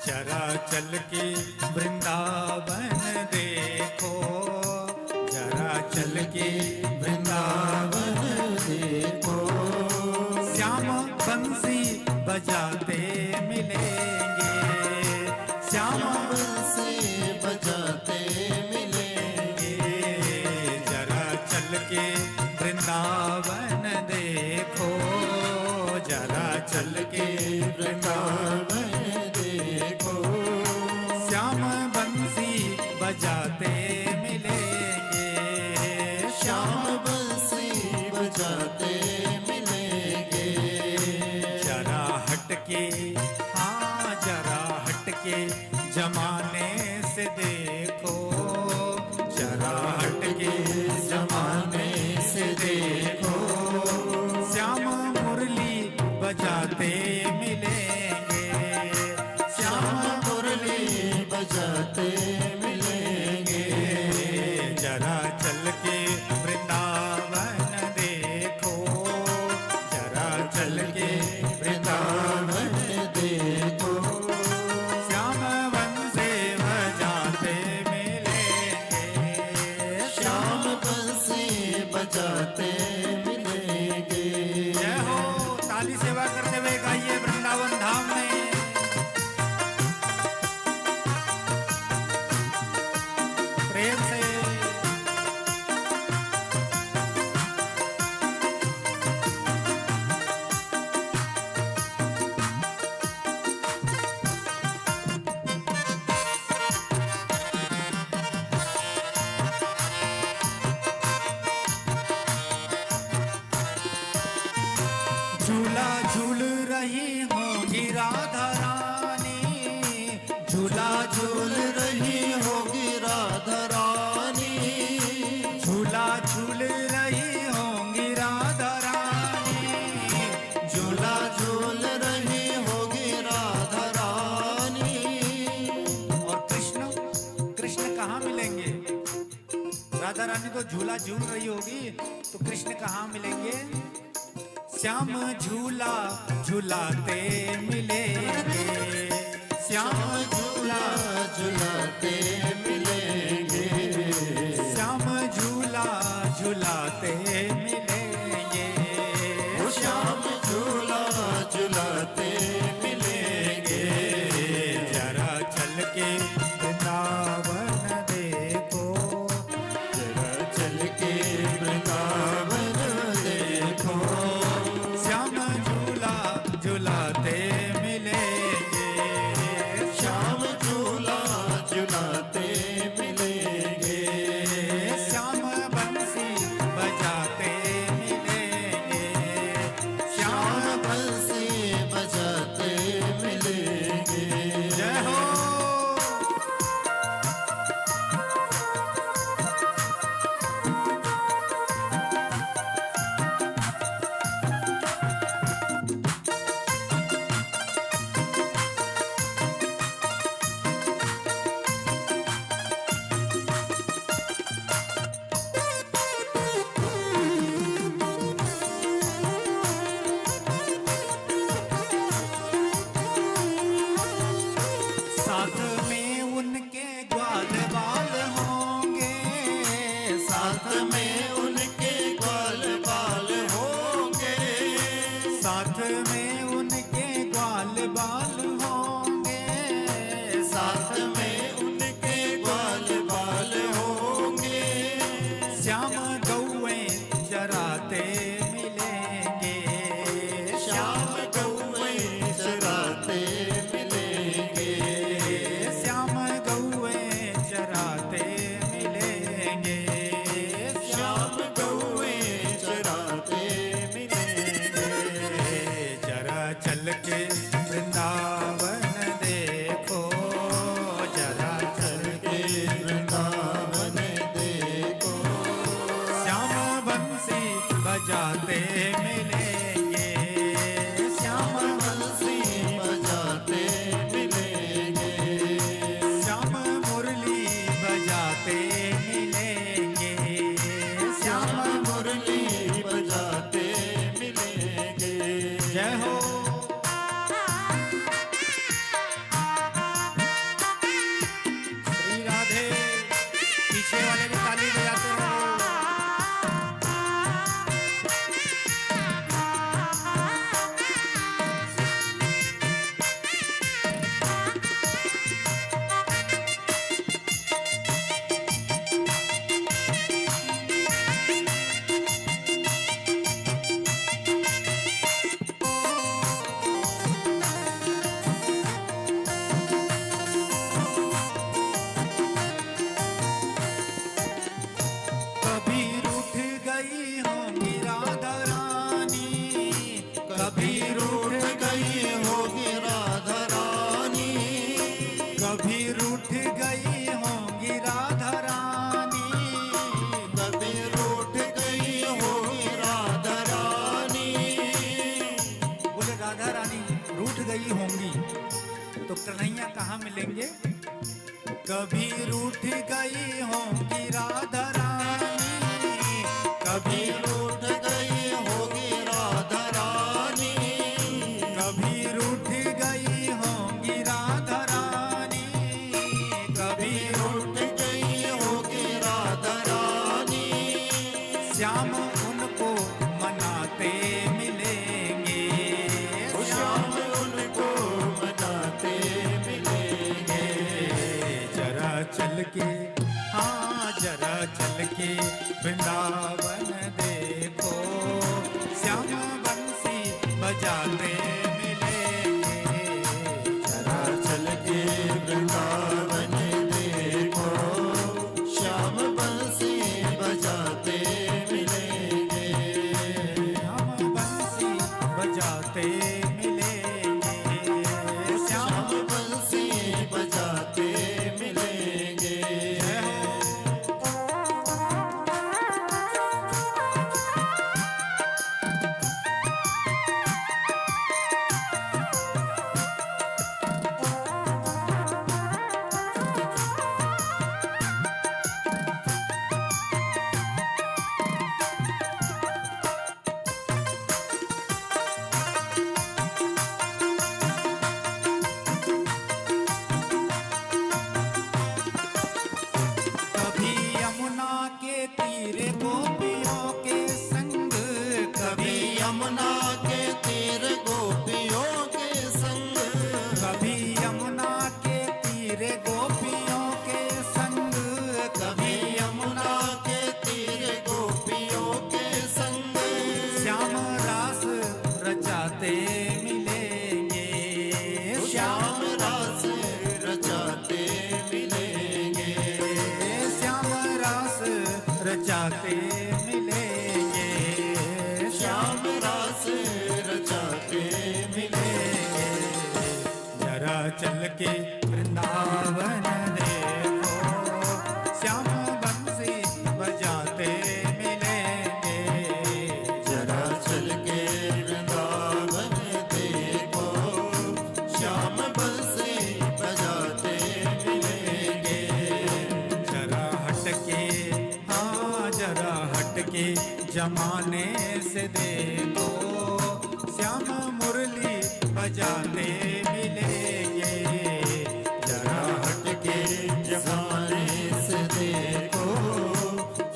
जरा चल के वृंदावन देखो, जरा चल के वृंदावन देखो। श्याम बंसी बजाते मिलेंगे, श्याम बंसी बजाते मिलेंगे। जरा चल के वृंदावन देखो, जरा चल के वृंदावन देखो। श्याम बंसी बजाते मिलेंगे, श्याम बंसी बजाते मिलेंगे। जरा हटके, हाँ जरा हटके जमाने से देखो, जरा हटके जमाने से देखो। श्याम मुरली बजाते मिलेंगे, श्याम मुरली बजाते मिलेंगे। जरा चल के वृंदावन देखो, जरा चल के वृंदावन देखो। श्याम बंसी बजाते मिलेंगे, श्याम बंसी बजाते मिलेंगे। जय हो, ताली सेवा करते हुए गाइए वृंदावन धाम में। प्रेम से झूला झूल रही होगी राधा रानी, झूला झूल रही होगी राधा रानी। झूला झूल रही होगी राधा रानी, झूला झूल रही होगी राधा रानी। और कृष्ण, कृष्ण कहाँ मिलेंगे? राधा रानी तो झूला झूल रही होगी, तो कृष्ण कहाँ मिलेंगे? श्याम झूला झूलाते मिलेंगे, श्याम झूला झूलाते मिलेंगे। श्याम झूला झूलाते मिलेंगे, श्याम झूला झूलाते मिलेंगे। जरा चल के वृंदावन देखो, जरा चल के वृंदावन देखो। श्याम झूला झूलाते मिलेंगे, श्याम झूला झूलाते मिलेंगे। श्याम बंसी बजाते मिलेंगे, श्याम बंसी बजाते मिलेंगे। जय हो। साथ में उनके ग्वाल बाल होंगे, साथ में उनके ग्वाल बाल होंगे। साथ में उनके ग्वाल बाल होंगे, साथ में उनके ग्वाल बाल होंगे। श्याम गौए चराते मिलेंगे, श्याम गौए चराते मिलेंगे। तो कन्हैया कहाँ मिलेंगे? कभी रूठ गई होंगी राधा रानी, कभी रूठ गई होगी राधा रानी, कभी रूठ गई होंगी राधा रानी, कभी रूठ गई होगी राधा रानी। श्याम उनको मनाते मिलेंगे, श्याम उनको मनाते मिलेंगे। जरा चल के, हाँ जरा चल के वृंदावन देखो, श्याम बंसी बजाते मिलेंगे। जरा चल के वृंदावन देखो, श्याम बंसी बजाते मिलेंगे, श्याम बंसी बजाते मिलेंगे, श्याम बंसी बजाते मिलेंगे। कभी यमुना के तीरे गोपियों के संग, कभी यमुना के तीरे गोपियों के संग, कभी यमुना के तीरे गोपियों के संग, कभी यमुना के तीरे गोपियों के संग। श्याम रास रचाते मिलेंगे, श्याम रास रचाते मिलेंगे, श्याम रास रचाते मिलेंगे, श्याम रास रचाते मिलेंगे। जरा चल के वृंदावन देखो, श्याम बंसी बजाते मिलेंगे। जरा चल के वृंदावन देखो, श्याम बंसी बजाते मिलेंगे। जरा हटके, हाँ जरा हटके जमाने से देखो, श्याम मुरली बजाते मिलेंगे। जरा हटके जमाने से देखो,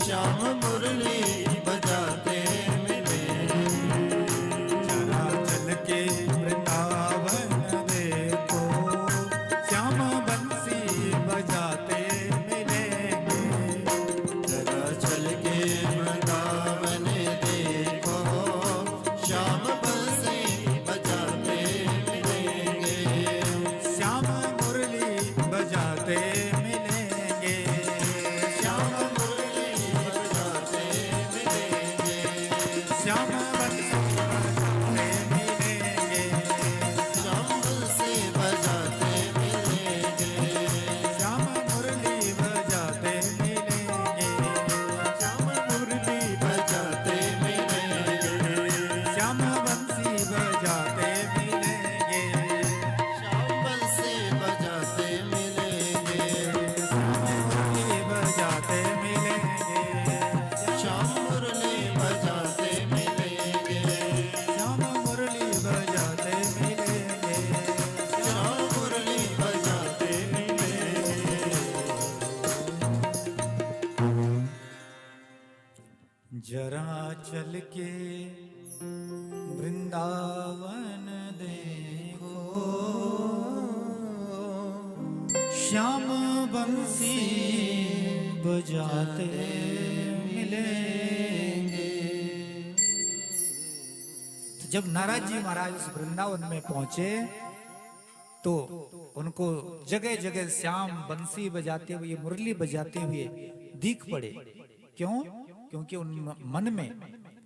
श्याम मुरली बजाते मिलेंगे। जरा चल के वृंदावन देखो, श्याम बंसी बजाते मिलेंगे। जरा चल के वृंदावन देखो, श्याम बंसी बजाते मिलेंगे, श्याम मुरली बजाते मिलेंगे, श्याम मुरली बजाते मिलेंगे, श्याम बंसी बजाते मिलेंगे, श्याम बंसी बजाते मिलेंगे, श्याम मुरली बजाते मिलेंगे, श्याम मुरली बजाते मिलेंगे, श्याम बंसी बजाते मिलेंगे, श्याम बंसी बजाते मिलेंगे, श्याम मुरली बजाते मिलेंगे, श्याम मुरली बजाते मिलेंगे, श्याम मुरली बजाते मिलेंगे। जरा चल के वृंदावन देखो, श्याम बंसी बजाते मिलेंगे। तो जब नारद जी महाराज उस वृंदावन में पहुंचे तो उनको जगह जगह श्याम बंसी बजाते हुए, मुरली बजाते हुए दिख पड़े। क्यों? क्योंकि उन मन में